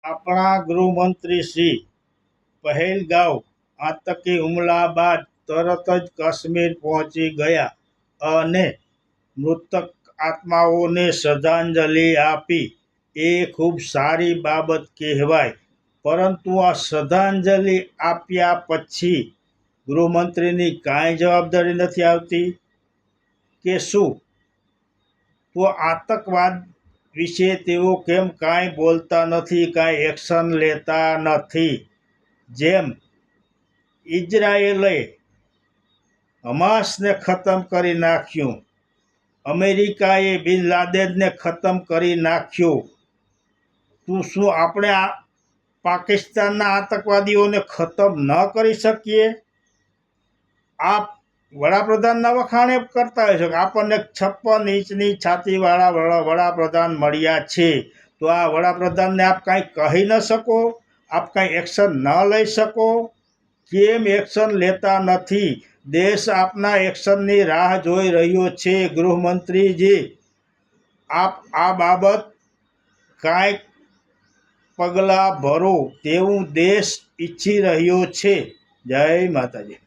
આપણા ગૃહમંત્રી શ્રી પહેલગાંવ આતંકી હુમલા બાદ તરત જ કાશ્મીર પહોંચી ગયા અને મૃતક આત્માઓને શ્રદ્ધાંજલિ આપી એ ખૂબ સારી બાબત કહેવાય. પરંતુ આ શ્રદ્ધાંજલિ આપ્યા પછી ગૃહમંત્રીની કાંઈ જવાબદારી નથી આવતી કે શું? તો આતંકવાદ વિશે તેઓ કેમ કાંઈ બોલતા નથી, કાંઈ એક્શન લેતા નથી? જેમ ઇઝરાયેલે હમાસને ખતમ કરી નાખ્યું, અમેરિકાએ બિન લાદેનને ખતમ કરી નાખ્યો, તો શું આપણે આ પાકિસ્તાનના આતંકવાદીઓને ખતમ ન કરી શકીએ? આપ વડાપ્રધાનના વખાણે કરતા હોય છે કે આપણને 56 ઇંચની છાતીવાળા વડાપ્રધાન મળ્યા છે, તો આ વડાપ્રધાનને આપ કાંઈ કહી ન શકો? આપ કાંઈ એક્શન ન લઈ શકો? કેમ એક્શન લેતા નથી? દેશ આપના એક્શનની રાહ જોઈ રહ્યો છે. ગૃહમંત્રીજી, આપ આ બાબત કાંઈક પગલાં ભરો તેવું દેશ ઈચ્છી રહ્યો છે. જય માતાજી.